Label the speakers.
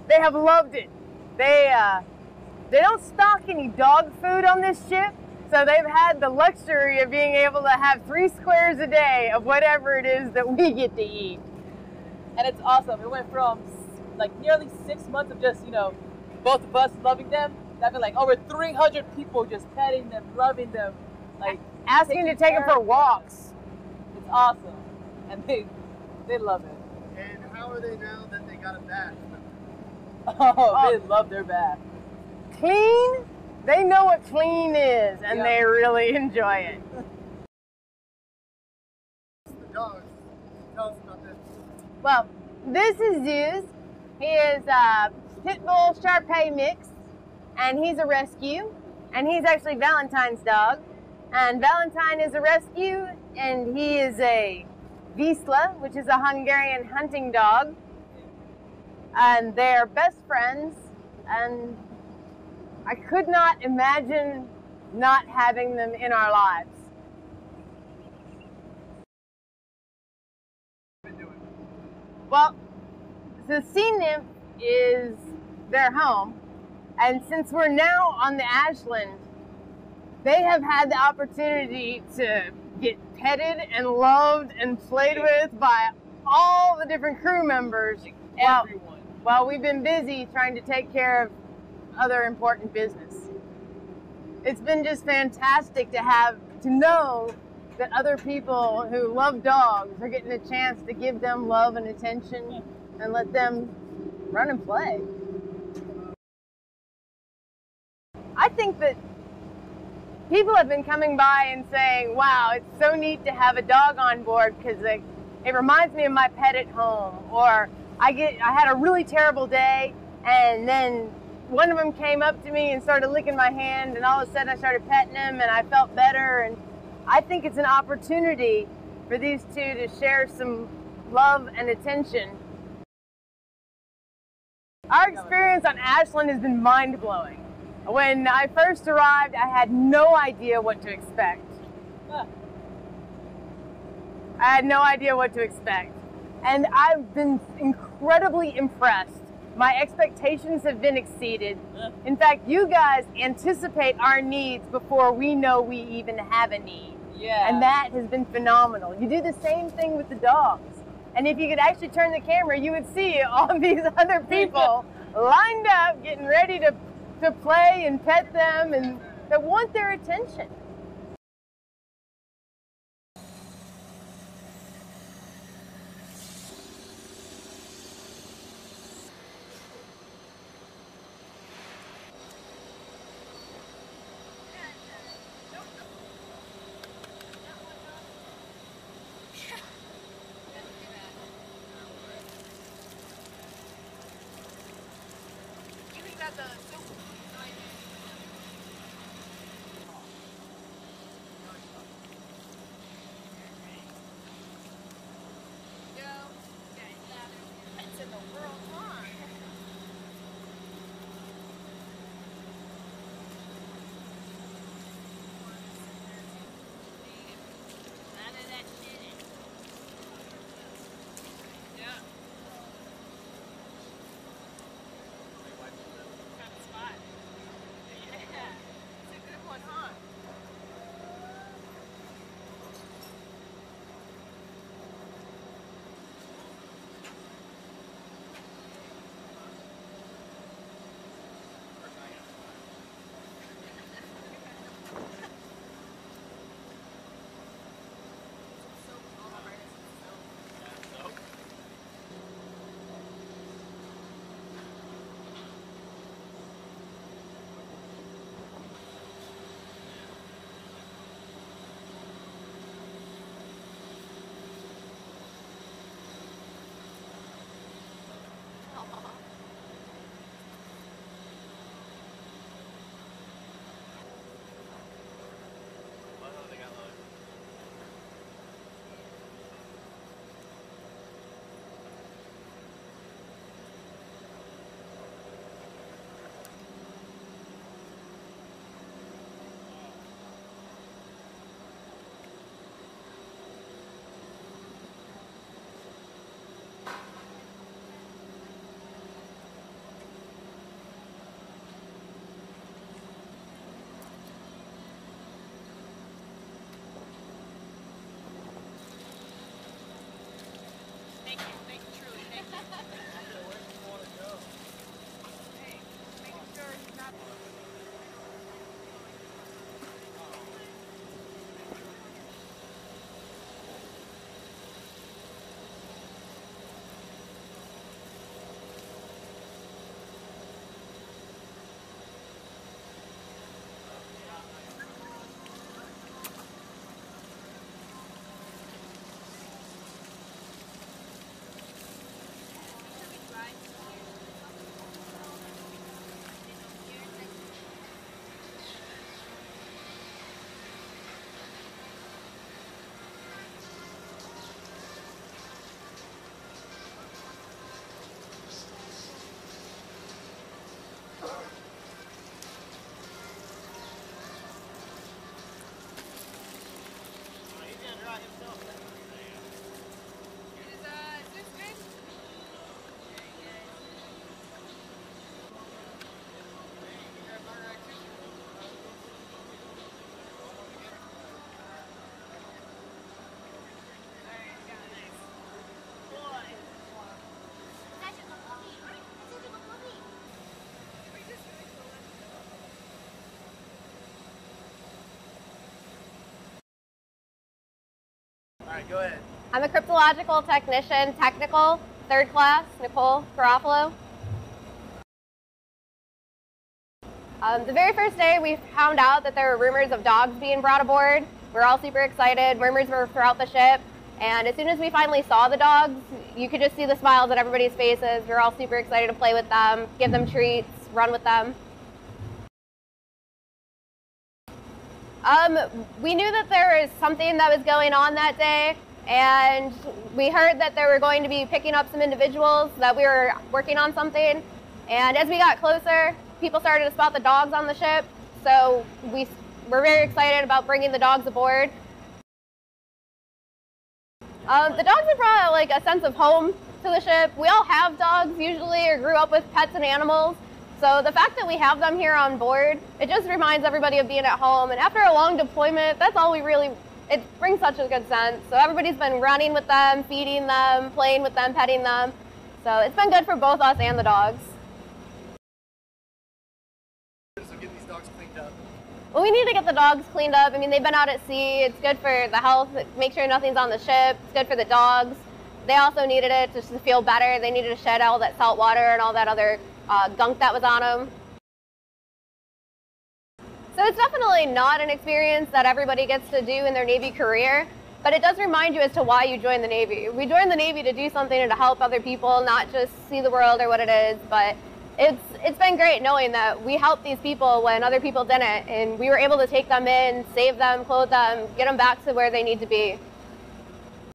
Speaker 1: They have loved it. They don't stock any dog food on this ship, so they've had the luxury of being able to have 3 squares a day of whatever it is that we get to eat.
Speaker 2: And it's awesome. It went from like nearly 6 months of just, both of us loving them. I've been like over 300 people just petting them, loving them, like
Speaker 1: asking to take them for walks.
Speaker 2: It's awesome, and they love it.
Speaker 3: And how are they now that they got a bath?
Speaker 2: Oh, they love their bath.
Speaker 1: Clean? They know what clean is, and they really enjoy it.
Speaker 3: The dogs. Tell us about this.
Speaker 1: Well, this is Zeus. He is a Pit Bull Shar-Pei mix, and he's a rescue, and he's actually Valentine's dog. And Valentine is a rescue, and he is a Wisla, which is a Hungarian hunting dog. And they're best friends, and I could not imagine not having them in our lives. Well, the sea nymph is their home, and since we're now on the Ashland, they have had the opportunity to get petted and loved and played with by all the different crew members.
Speaker 2: Everyone.
Speaker 1: While we've been busy trying to take care of other important business. It's been just fantastic to know that other people who love dogs are getting a chance to give them love and attention and let them run and play. I think that people have been coming by and saying, wow, it's so neat to have a dog on board because it reminds me of my pet at home, or I had a really terrible day, and then one of them came up to me and started licking my hand, and all of a sudden I started petting him and I felt better. And I think it's an opportunity for these two to share some love and attention. Our experience on Ashland has been mind-blowing. When I first arrived, I had no idea what to expect. I had no idea what to expect. And I've been incredibly impressed. My expectations have been exceeded. In fact, you guys anticipate our needs before we know we even have a need.
Speaker 2: Yeah.
Speaker 1: And that has been phenomenal. You do the same thing with the dogs. And if you could actually turn the camera, you would see all these other people lined up, getting ready to play and pet them, and that want their attention.
Speaker 4: Spot.
Speaker 3: All right, go ahead.
Speaker 4: I'm a cryptological technician, technical, 3rd class, Nichole, Gorofalo. The very first day we found out that there were rumors of dogs being brought aboard. We were all super excited. Rumors were throughout the ship. And as soon as we finally saw the dogs, you could just see the smiles on everybody's faces. We were all super excited to play with them, give them treats, run with them. We knew that there was something that was going on that day, and we heard that they were going to be picking up some individuals, that we were working on something. And as we got closer, people started to spot the dogs on the ship, so we were very excited about bringing the dogs aboard. The dogs have brought like a sense of home to the ship. We all have dogs usually, or grew up with pets and animals. So the fact that we have them here on board, it just reminds everybody of being at home. And after a long deployment, that's all we really, it brings such a good sense. So everybody's been running with them, feeding them, playing with them, petting them. So it's been good for both us and the dogs.
Speaker 3: So get these dogs cleaned up.
Speaker 4: Well, we need to get the dogs cleaned up. I mean, they've been out at sea. It's good for the health, make sure nothing's on the ship. It's good for the dogs. They also needed it just to feel better. They needed to shed all that salt water and all that other gunk that was on them. So it's definitely not an experience that everybody gets to do in their Navy career, but it does remind you as to why you joined the Navy. We joined the Navy to do something and to help other people, not just see the world or what it is, but it's been great knowing that we helped these people when other people didn't, and we were able to take them in, save them, clothe them, get them back to where they need to be.